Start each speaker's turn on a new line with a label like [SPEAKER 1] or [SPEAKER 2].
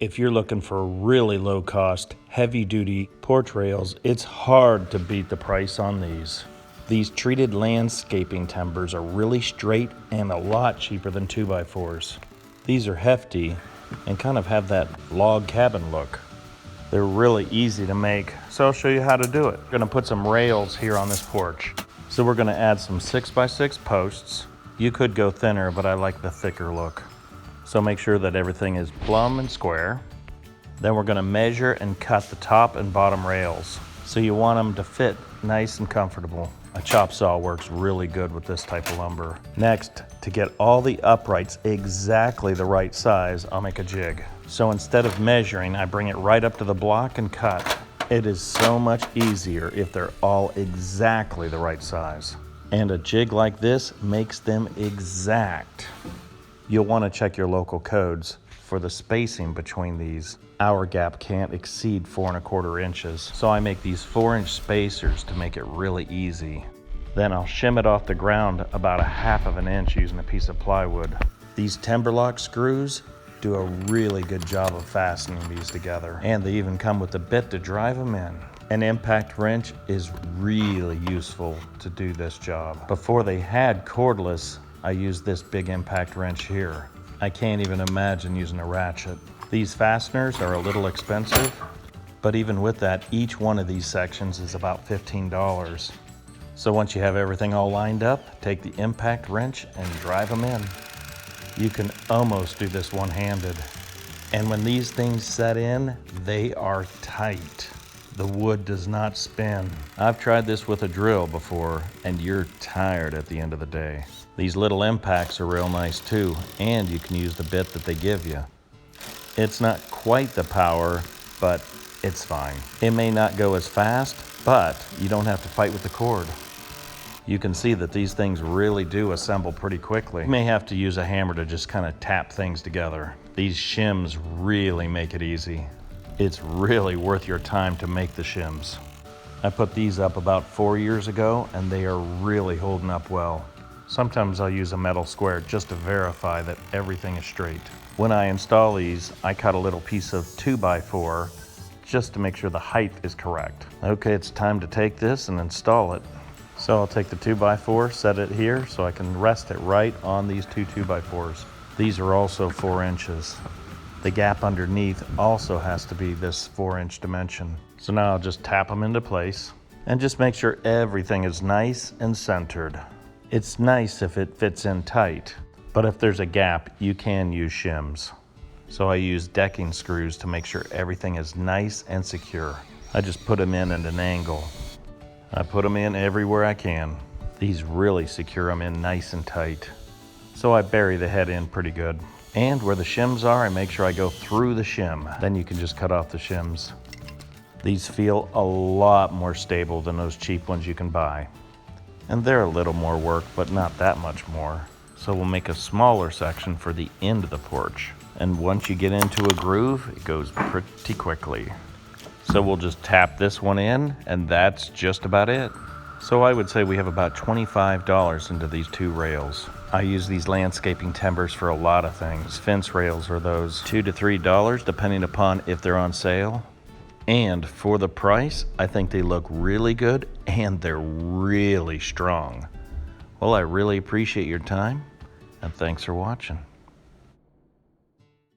[SPEAKER 1] If you're looking for really low cost, heavy duty porch rails, it's hard to beat the price on these. These treated landscaping timbers are really straight and a lot cheaper than 2x4s. These are hefty and kind of have that log cabin look. They're really easy to make, so I'll show you how to do it. We're gonna put some rails here on this porch. So we're gonna add some 6x6 posts. You could go thinner, but I like the thicker look. So make sure that everything is plumb and square. Then we're gonna measure and cut the top and bottom rails. So you want them to fit nice and comfortable. A chop saw works really good with this type of lumber. Next, to get all the uprights exactly the right size, I'll make a jig. So instead of measuring, I bring it right up to the block and cut. It is so much easier if they're all exactly the right size. And a jig like this makes them exact. You'll want to check your local codes for the spacing between these. Our gap can't exceed 4¼ inches, so I make these 4-inch spacers to make it really easy. Then I'll shim it off the ground about 1/2 inch using a piece of plywood. These timberlock screws do a really good job of fastening these together, and they even come with a bit to drive them in. An impact wrench is really useful to do this job. Before they had cordless, I used this big impact wrench here. I can't even imagine using a ratchet. These fasteners are a little expensive, but even with that, each one of these sections is about $15. So once you have everything all lined up, take the impact wrench and drive them in. You can almost do this one-handed. And when these things set in, they are tight. The wood does not spin. I've tried this with a drill before, and you're tired at the end of the day. These little impacts are real nice too, and you can use the bit that they give you. It's not quite the power, but it's fine. It may not go as fast, but you don't have to fight with the cord. You can see that these things really do assemble pretty quickly. You may have to use a hammer to just kind of tap things together. These shims really make it easy. It's really worth your time to make the shims. I put these up about 4 years ago, and they are really holding up well. Sometimes I'll use a metal square just to verify that everything is straight. When I install these, I cut a little piece of 2x4 just to make sure the height is correct. Okay, it's time to take this and install it. So I'll take the 2x4, set it here so I can rest it right on these two 2x4s. These are also 4 inches. The gap underneath also has to be this 4-inch dimension. So now I'll just tap them into place and just make sure everything is nice and centered. It's nice if it fits in tight, but if there's a gap, you can use shims. So I use decking screws to make sure everything is nice and secure. I just put them in at an angle. I put them in everywhere I can. These really secure them in nice and tight. So I bury the head in pretty good. And where the shims are, I make sure I go through the shim. Then you can just cut off the shims. These feel a lot more stable than those cheap ones you can buy. And they're a little more work, but not that much more. So we'll make a smaller section for the end of the porch. And once you get into a groove, it goes pretty quickly. So we'll just tap this one in, and that's just about it. So I would say we have about $25 into these 2 rails. I use these landscaping timbers for a lot of things. Fence rails are those $2 to $3, depending upon if they're on sale. And for the price, I think they look really good and they're really strong. Well, I really appreciate your time, and thanks for watching.